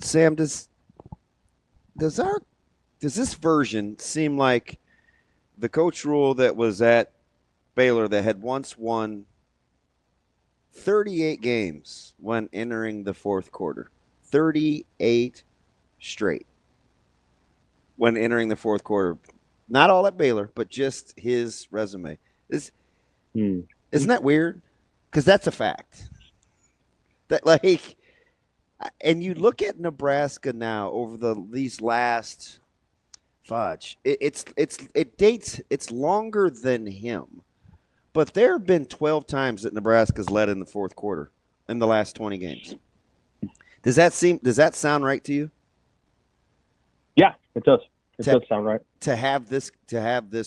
Sam, does this version seem like the Coach Rhule that was at Baylor that had once won 38 games when entering the fourth quarter? 38 straight when entering the fourth quarter. Not all at Baylor, but just his resume. Isn't that weird? Because that's a fact. That and you look at Nebraska now over these last it's longer than him, but there have been 12 times that Nebraska's led in the fourth quarter in the last 20 games. Does that sound right to you? Yeah, it does. It does sound right. To have this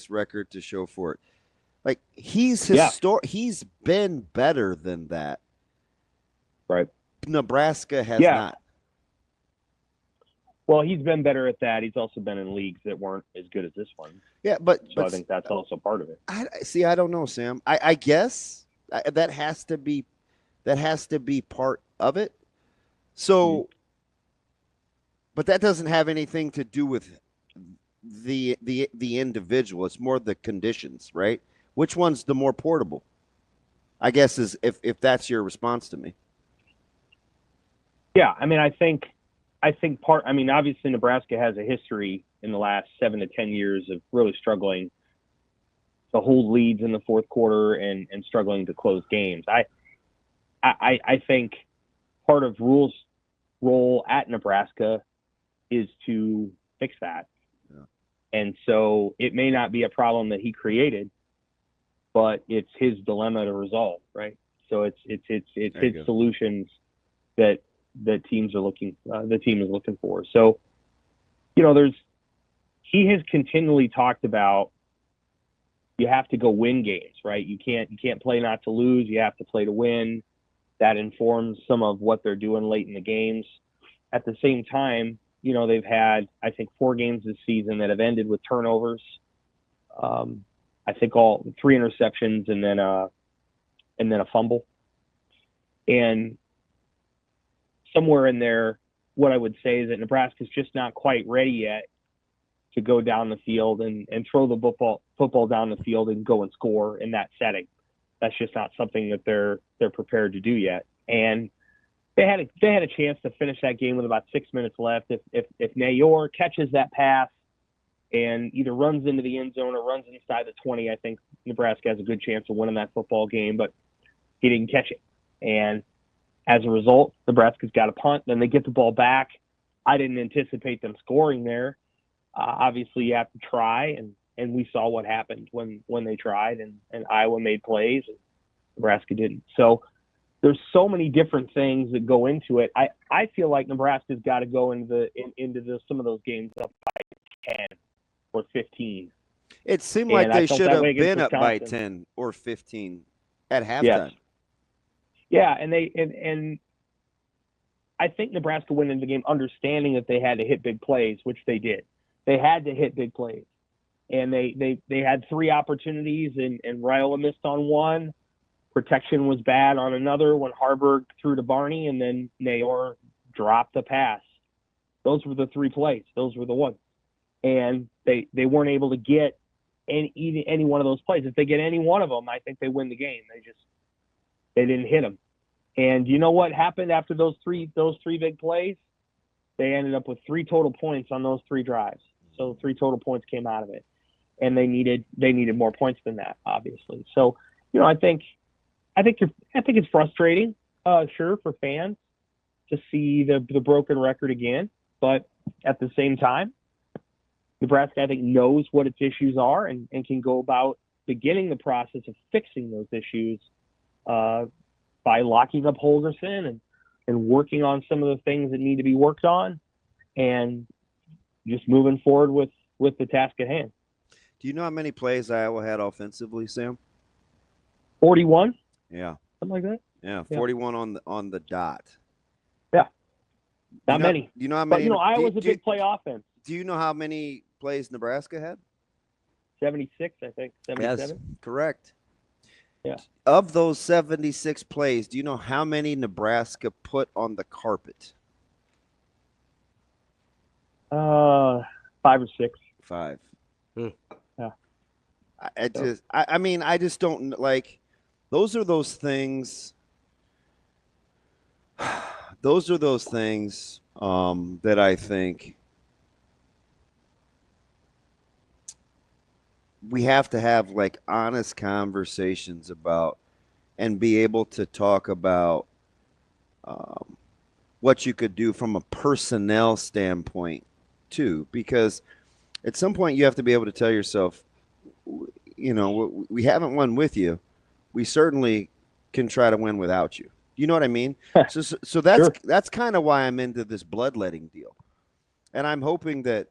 record to show for it. Like he's been better than that. Right. Nebraska has not. Well, he's been better at that. He's also been in leagues that weren't as good as this one. Yeah, but I think that's also part of it. I don't know, Sam. I guess that has to be part of it. So, but that doesn't have anything to do with the individual. It's more the conditions, right? Which one's the more portable? I guess is if that's your response to me. Yeah, I mean, I think obviously Nebraska has a history in the last 7 to 10 years of really struggling to hold leads in the fourth quarter and struggling to close games. I think part of Rhule's role at Nebraska is to fix that. Yeah. And so it may not be a problem that he created, but it's his dilemma to resolve, right? So it's his solutions that the team is looking for. So, he has continually talked about you have to go win games, right? You can't play not to lose. You have to play to win. That informs some of what they're doing late in the games. At the same time, they've had, I think, 4 games this season that have ended with turnovers. I think all 3 interceptions and then a fumble. And somewhere in there, what I would say is that Nebraska's just not quite ready yet to go down the field and throw the football down the field and go and score in that setting. That's just not something that they're prepared to do yet. And they had a chance to finish that game with about 6 minutes left. If Nayor catches that pass and either runs into the end zone or runs inside the 20, I think Nebraska has a good chance of winning that football game, but he didn't catch it. And as a result, Nebraska's got a punt. Then they get the ball back. I didn't anticipate them scoring there. Obviously, you have to try, and we saw what happened when they tried, and Iowa made plays, and Nebraska didn't. So there's so many different things that go into it. I feel like Nebraska's got to go into some of those games up by 10 or 15. It seemed like they should have been up by 10 or 15 at halftime. Yes. Yeah, and I think Nebraska went into the game understanding that they had to hit big plays, which they did. They had to hit big plays. And they had 3 opportunities, and Rhule missed on one. Protection was bad on another when Harburg threw to Barney, and then Nayor dropped the pass. Those were the 3 plays. Those were the ones. And they weren't able to get any one of those plays. If they get any one of them, I think they win the game. They didn't hit them. And you know what happened after those three big plays? They ended up with 3 total points on those 3 drives. So 3 total points came out of it. And they needed more points than that, obviously. So, I think it's frustrating, sure, for fans to see the broken record again. But at the same time, Nebraska, I think, knows what its issues are and can go about beginning the process of fixing those issues by locking up Holgorsen and working on some of the things that need to be worked on and just moving forward with the task at hand. Do you know how many plays Iowa had offensively, Sam? 41? Yeah. Something like that? Yeah, 41 on the dot. Yeah. Not many. Do you know how many? But, Iowa's a big play offense. Do you know how many plays Nebraska had? 76, I think. 77? Yes, correct. Yeah. Of those 76 plays, do you know how many Nebraska put on the carpet? 5 or 6. 5. Yeah. I just don't like. Those are those things. Those are those things that I think we have to have like honest conversations about and be able to talk about what you could do from a personnel standpoint too, because at some point you have to be able to tell yourself, you know, we haven't won with you. We certainly can try to win without you. You know what I mean? So that's kind of why I'm into this bloodletting deal, and I'm hoping that,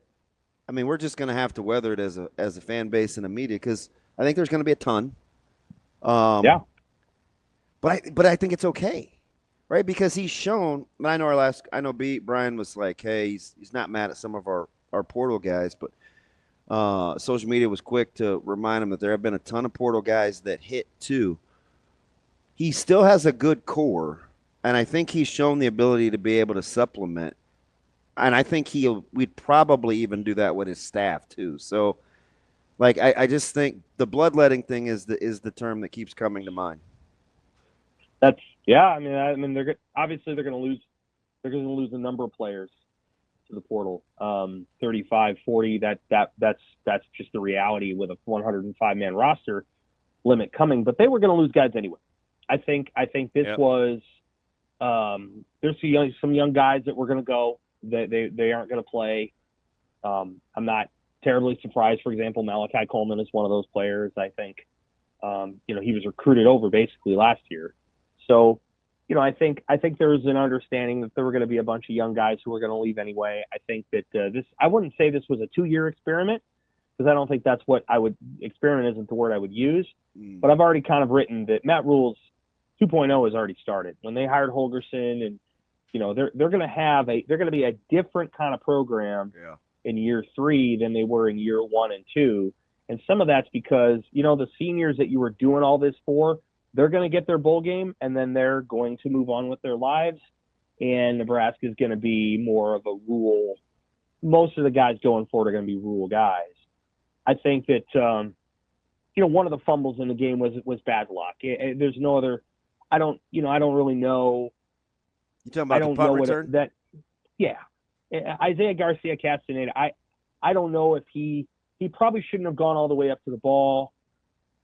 I mean, we're just going to have to weather it as a fan base and a media, because I think there's going to be a ton. Yeah. But I think it's okay, right? Because he's shown. I know Brian was like, hey, he's not mad at some of our portal guys, but social media was quick to remind him that there have been a ton of portal guys that hit too. He still has a good core, and I think he's shown the ability to be able to supplement. And I think we'd probably even do that with his staff too. So, like, I just think the bloodletting thing is the term that keeps coming to mind. I mean, they're obviously they're going to lose. They're going to lose a number of players to the portal. 35, 40. That's just the reality with a 105-man roster limit coming. But they were going to lose guys anyway. I think this was. There's some young guys that were going to go. They aren't going to play. I'm not terribly surprised. For example, Malachi Coleman is one of those players. I think, he was recruited over basically last year. So, I think there's an understanding that there were going to be a bunch of young guys who were going to leave anyway. I think that I wouldn't say this was a 2-year experiment, because I don't think that's what experiment isn't the word I would use. But I've already kind of written that Matt Rhule's 2.0 has already started. When they hired Holgorsen, and they're going to be a different kind of program in year 3 than they were in year 1 and 2. And some of that's because, the seniors that you were doing all this for, they're going to get their bowl game, and then they're going to move on with their lives. And Nebraska is going to be more of a Rhule. Most of the guys going forward are going to be Rhule guys. I think that, one of the fumbles in the game was bad luck. There's no other. I don't really know. You talking about the punt return? Isaiah Garcia Castaneda. I don't know if he probably shouldn't have gone all the way up to the ball,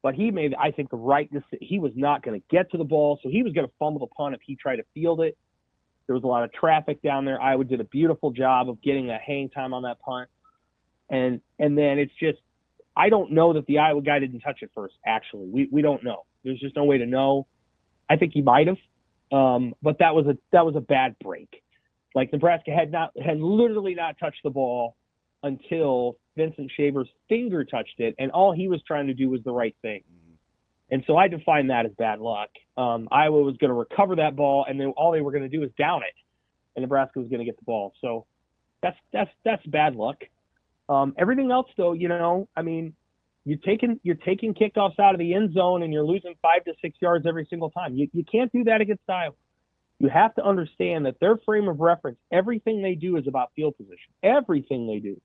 but he made, I think, the right decision. He was not going to get to the ball, so he was going to fumble the punt if he tried to field it. There was a lot of traffic down there. Iowa did a beautiful job of getting a hang time on that punt, and then it's just, I don't know that the Iowa guy didn't touch it first. Actually, we don't know. There's just no way to know. I think he might have, but that was a bad break. Like, Nebraska had literally not touched the ball until Vincent Shaver's finger touched it, and all he was trying to do was the right thing. And so I define that as bad luck. Iowa was going to recover that ball, and then all they were going to do is down it, and Nebraska was going to get the ball. So that's bad luck. Everything else, though, I mean, you're taking kickoffs out of the end zone, and you're losing 5 to 6 yards every single time. You can't do that against Iowa. You have to understand that their frame of reference, everything they do is about field position. Everything they do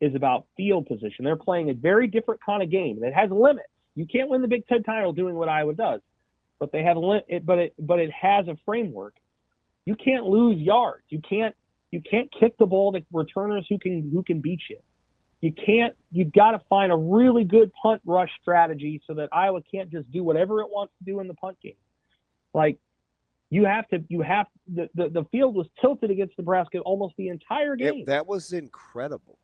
is about field position. They're playing a very different kind of game that has limits. You can't win the Big Ten title doing what Iowa does, but they have but it has a framework. You can't lose yards. You can't kick the ball to returners who can beat you. You've got to find a really good punt rush strategy so that Iowa can't just do whatever it wants to do in the punt game. Like, the field was tilted against Nebraska almost the entire game. That was incredible.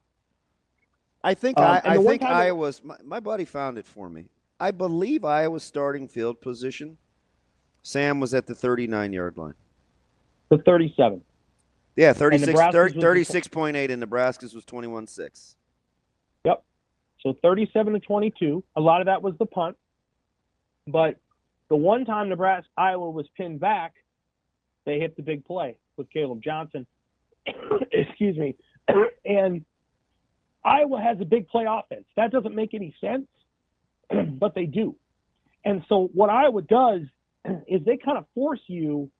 I think Iowa's, my buddy found it for me. I believe Iowa's starting field position, Sam, was at the 39-yard line. The 37. Yeah, 36.8, and Nebraska's was 21.6. Yep. So 37 to 22. A lot of that was the punt. But the one time Iowa was pinned back, they hit the big play with Caleb Johnson. Excuse me. And Iowa has a big play offense. That doesn't make any sense, but they do. And so what Iowa does is they kind of force you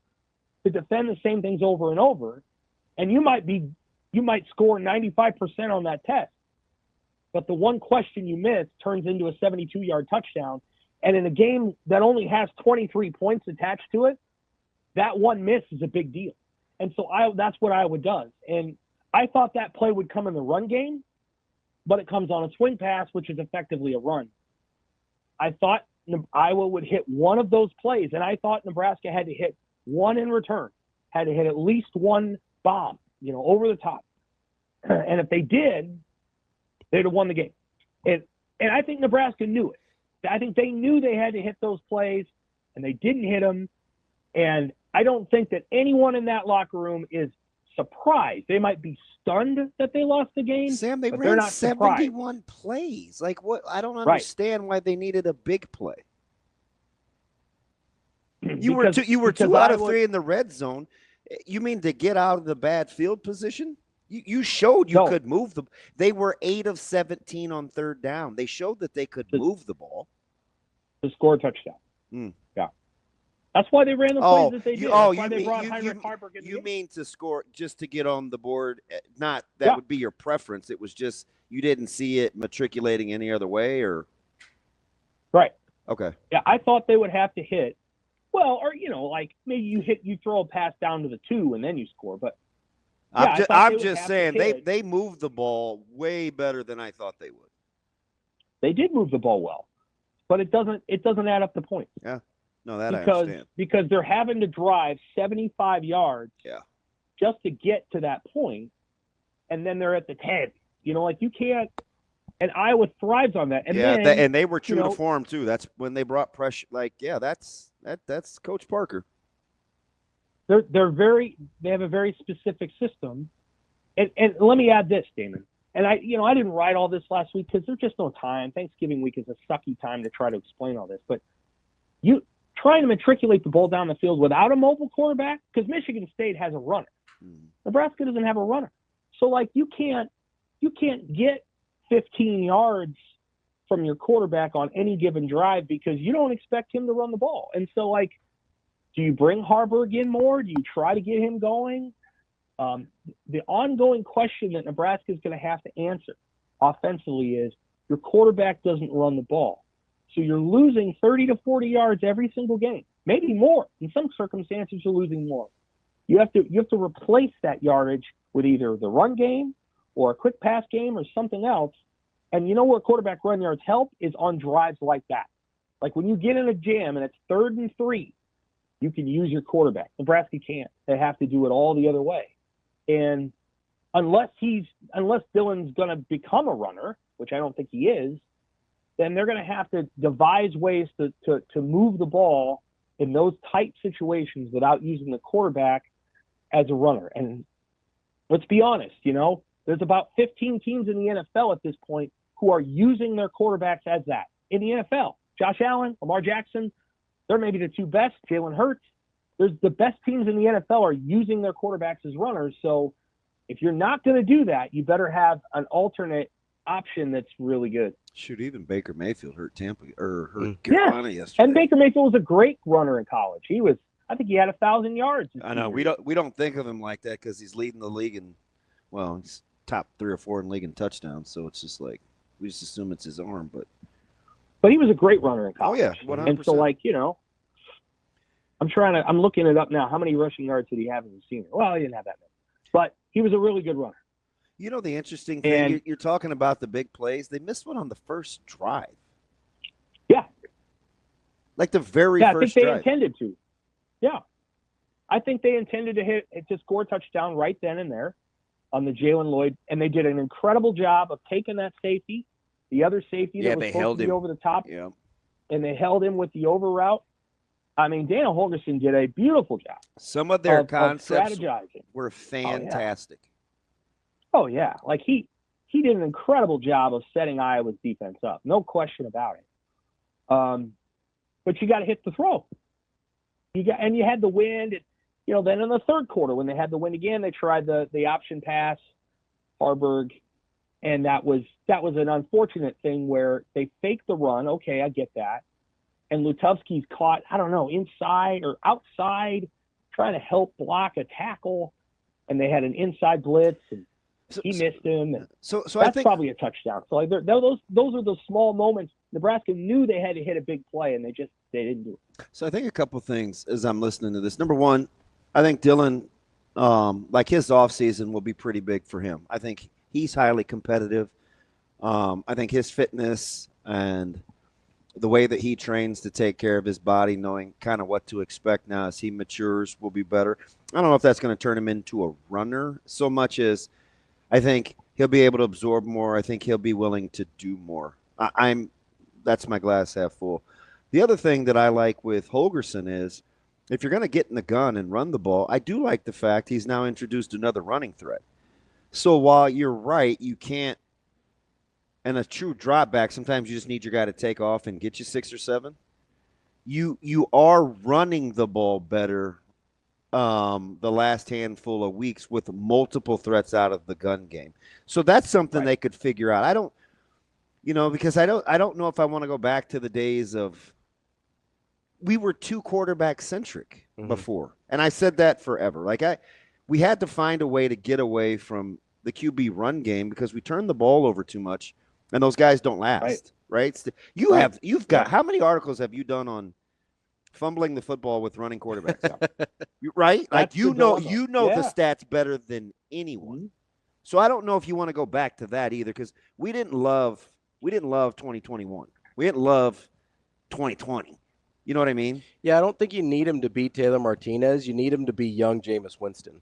to defend the same things over and over, and you might be you might score 95% on that test. But the one question you miss turns into a 72-yard touchdown. And in a game that only has 23 points attached to it, that one miss is a big deal. And so that's what Iowa does. And I thought that play would come in the run game, but it comes on a swing pass, which is effectively a run. I thought Iowa would hit one of those plays, and I thought Nebraska had to hit one in return, had to hit at least one bomb, over the top. And if they did, they'd have won the game. And I think Nebraska knew it. I think they knew they had to hit those plays, and they didn't hit them. And I don't think that anyone in that locker room is surprised. They might be stunned that they lost the game. Sam, they but ran they're not 71 plays. Like, what? I don't understand why they needed a big play. You were two out of 3 in the red zone. You mean to get out of the bad field position? You showed you could move the. They were 8 of 17 on third down. They showed that they could move the ball to score a touchdown. Yeah, that's why they ran the plays that they did. That's why they brought Heinrich Haarberg in. You mean to score just to get on the board? Not that would be your preference. It was just you didn't see it matriculating any other way, or right? Okay. Yeah, I thought they would have to hit. Well, or like maybe you throw a pass down to the 2 and then you score, but. Yeah, I'm just saying they moved the ball way better than I thought they would. They did move the ball well, but it doesn't add up to points. Yeah, no, I understand. Because they're having to drive 75 yards, just to get to that point, and then they're at the 10. You can't. And Iowa thrives on that. And and they were true to form too. That's when they brought pressure. That's Coach Parker. They have a very specific system, and let me add this, Damon. And I didn't write all this last week because there's just no time. Thanksgiving week is a sucky time to try to explain all this. But you trying to matriculate the ball down the field without a mobile quarterback, because Michigan State has a runner, Nebraska doesn't have a runner. So you can't get 15 yards from your quarterback on any given drive because you don't expect him to run the ball. And so do you bring Haarberg in more? Do you try to get him going? The ongoing question that Nebraska is going to have to answer offensively is your quarterback doesn't run the ball. So you're losing 30 to 40 yards every single game, maybe more. In some circumstances, you're losing more. You have to replace that yardage with either the run game or a quick pass game or something else. And where quarterback run yards help is on drives like that. Like when you get in a jam and it's 3rd and 3, you can use your quarterback. Nebraska can't. They have to do it all the other way. And unless Dillon's going to become a runner, which I don't think he is, then they're going to have to devise ways to move the ball in those tight situations without using the quarterback as a runner. And let's be honest, there's about 15 teams in the NFL at this point who are using their quarterbacks as that. In the NFL, Josh Allen, Lamar Jackson, they're maybe the 2 best. Jalen Hurts. There's the best teams in the NFL are using their quarterbacks as runners. So if you're not going to do that, you better have an alternate option that's really good. Shoot, even Baker Mayfield hurt Carolina yesterday. And Baker Mayfield was a great runner in college. I think he had 1,000 yards. I know we don't think of him like that because he's leading the league he's top 3 or 4 in the league in touchdowns. So it's just we just assume it's his arm, But he was a great runner in college. Oh, yeah, 100%. And so, I'm looking it up now. How many rushing yards did he have as a senior? Well, he didn't have that many. But he was a really good runner. The interesting thing, you're talking about the big plays. They missed one on the first drive. Yeah. Like the very first drive. I think they intended to. Yeah. I think they intended to score a touchdown right then and there on the Jalen Lloyd. And they did an incredible job of taking that safety, the other safety that was supposed to be over the top. Yeah. And they held him with the over route. I mean, Dana Holgerson did a beautiful job. Some of their concepts strategizing were fantastic. Oh, yeah. He did an incredible job of setting Iowa's defense up. No question about it. But you got to hit the throw. You had the wind. Then in the third quarter, when they had the wind again, they tried the option pass, Haarberg, and that was an unfortunate thing where they faked the run. Okay, I get that. And Lutovsky's caught, I don't know, inside or outside, trying to help block a tackle. And they had an inside blitz. And He missed him. And so that's I think probably a touchdown. So like those are the small moments. Nebraska knew they had to hit a big play, and they didn't do it. So I think a couple things as I'm listening to this. Number one, I think Dylan, like his offseason will be pretty big for him. I think he's highly competitive. I think his fitness and the way that he trains to take care of his body, knowing kind of what to expect now as he matures, will be better. I don't know if that's going to turn him into a runner so much as I think he'll be able to absorb more. I think he'll be willing to do more. That's my glass half full. The other thing that I like with Holgerson is if you're going to get in the gun and run the ball, I do like the fact he's now introduced another running threat. So while you're right, you can't, and a true drop back, sometimes you just need your guy to take off and get you 6 or 7. You are running the ball better the last handful of weeks with multiple threats out of the gun game. So that's something they could figure out. I don't, because I don't know if I want to go back to the days of we were too quarterback centric before. And I said that forever. We had to find a way to get away from the QB run game because we turned the ball over too much and those guys don't last. Right? You've got how many articles have you done on fumbling the football with running quarterbacks? Right? That's the stats better than anyone. Mm-hmm. So I don't know if you want to go back to that either because we didn't love 2021. We didn't love 2020. You know what I mean? Yeah, I don't think you need him to beat Taylor Martinez. You need him to be young Jameis Winston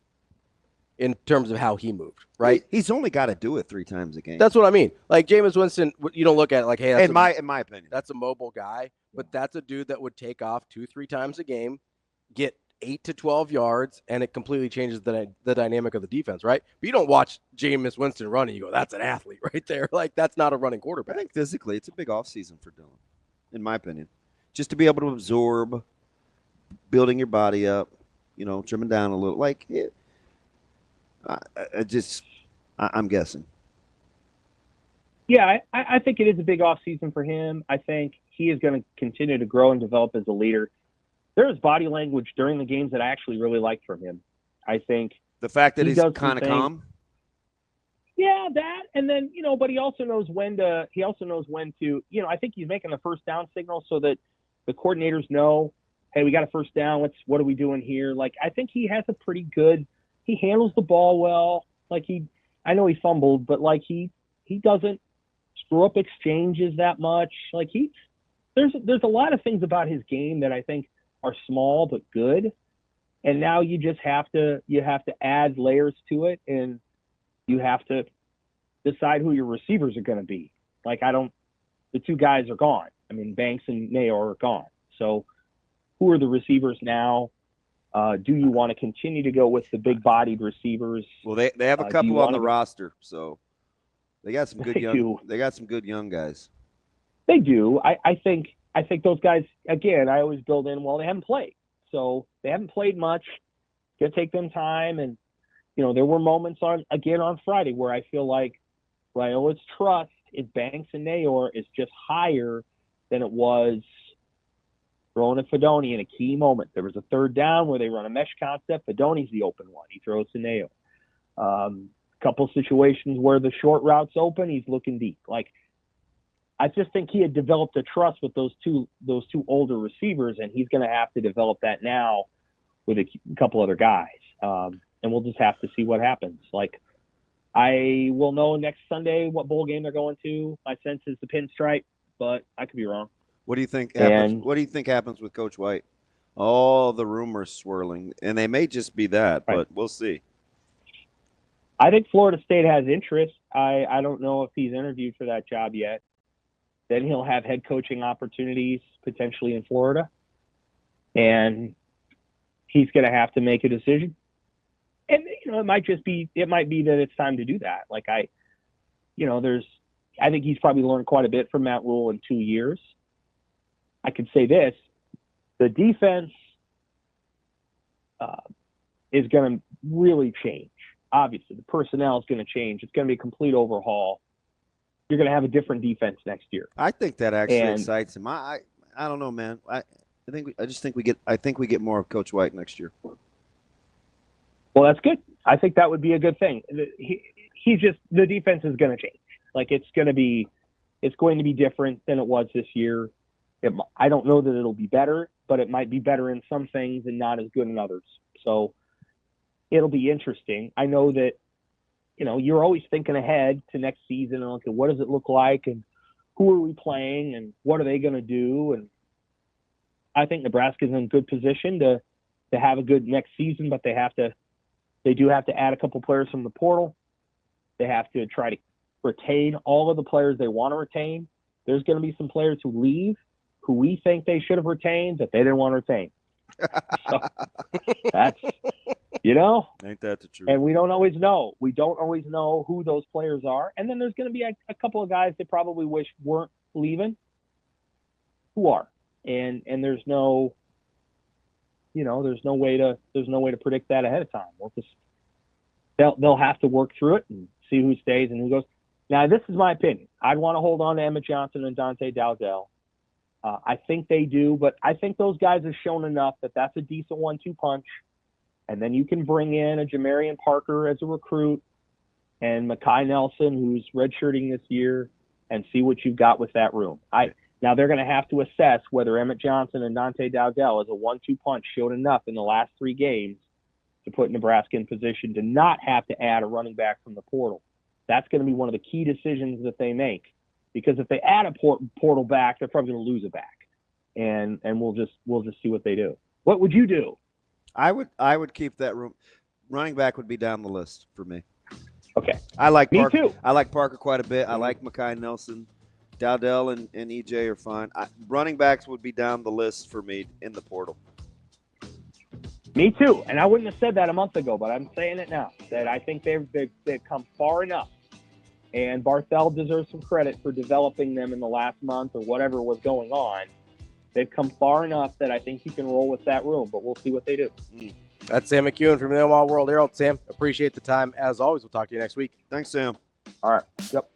in terms of how he moved, right? He's only got to do it 3 times a game. That's what I mean. Like Jameis Winston, you don't look at it like, hey, in my opinion, that's a mobile guy, but that's a dude that would take off 2-3 times a game, get 8 to 12 yards, and it completely changes the dynamic of the defense, right? But you don't watch Jameis Winston run and you go, that's an athlete right there. Like, that's not a running quarterback. I think physically it's a big offseason for Dylan, in my opinion. Just to be able to absorb, building your body up, trimming down a little. I'm guessing. Yeah, I think it is a big offseason for him. I think he is going to continue to grow and develop as a leader. There is body language during the games that I actually really like from him. I think the fact that he's kind of calm. Yeah, that, and then but he also knows when to. I think he's making the first down signal so that the coordinators know, hey, we got a first down. What are we doing here? Like, I think he has a pretty good. He handles the ball well. I know he fumbled, but he doesn't screw up exchanges that much. There's a lot of things about his game that I think are small but good. And now you just have to add layers to it, and you have to decide who your receivers are going to be. The 2 guys are gone. I mean, Banks and Nayor are gone. So who are the receivers now? Do you want to continue to go with the big-bodied receivers? Well, they have a couple on the roster, so they got some good They got some good young guys. They do. I think those guys. Again, I always build in. Well, they haven't played, so they haven't played much. Gonna take them time, and there were moments on Friday where I feel like Raiola's trust in Banks and Nayor is just higher than it was throwing at Fedoni in a key moment. There was a 3rd down where they run a mesh concept. Fedoni's the open one. He throws to Nayor. Couple situations where the short route's open, he's looking deep. I just think he had developed a trust with those two older receivers, and he's going to have to develop that now with a couple other guys. And we'll just have to see what happens. I will know next Sunday what bowl game they're going to. My sense is the pinstripe, but I could be wrong. What do you think happens? What do you think happens with Coach White? All the rumors swirling, and they may just be that, but we'll see. I think Florida State has interest. I don't know if he's interviewed for that job yet. Then he'll have head coaching opportunities potentially in Florida, and he's going to have to make a decision. And it might be that it's time to do that. I think he's probably learned quite a bit from Matt Rhule in 2 years. I could say this: the defense is going to really change. Obviously, the personnel is going to change. It's going to be a complete overhaul. You're going to have a different defense next year. I think that actually excites him. I don't know, man. I think we get more of Coach White next year. Well, that's good. I think that would be a good thing. the defense is going to change. Like it's going to be different than it was this year. I don't know that it'll be better, but it might be better in some things and not as good in others. So it'll be interesting. I know that, you're always thinking ahead to next season and okay, what does it look like and who are we playing and what are they going to do? And I think Nebraska's in a good position to have a good next season, but they do have to add a couple players from the portal. They have to try to retain all of the players they want to retain. There's going to be some players who leave who we think they should have retained that they didn't want to retain. So that's, Ain't that the truth? And we don't always know. We don't always know who those players are. And then there's going to be a couple of guys that probably wish weren't leaving who are. And there's no way to predict that ahead of time. They'll have to work through it and see who stays and who goes. Now, this is my opinion. I'd want to hold on to Emmett Johnson and Dante Dowdell. I think they do, but I think those guys have shown enough that that's a decent 1-2 punch. And then you can bring in a Jamarian Parker as a recruit and Makai Nelson, who's redshirting this year, and see what you've got with that room. Now they're going to have to assess whether Emmett Johnson and Dante Dowdell as a 1-2 punch showed enough in the last 3 games to put Nebraska in position to not have to add a running back from the portal. That's going to be one of the key decisions that they make, because if they add a portal back, they're probably going to lose a back, and we'll just see what they do. What would you do? I would keep that room. Running back would be down the list for me. Okay. I like Me Parker. too. I like Parker quite a bit. I like Makai Nelson. Dowdell and EJ are fine. Running backs would be down the list for me in the portal. Me too. And I wouldn't have said that a month ago, but I'm saying it now, that I think they've come far enough. And Barthel deserves some credit for developing them in the last month or whatever was going on. They've come far enough that I think you can roll with that room, but we'll see what they do. That's Sam McKewon from the Omaha World-Herald. Sam, appreciate the time. As always, we'll talk to you next week. Thanks, Sam. All right. Yep.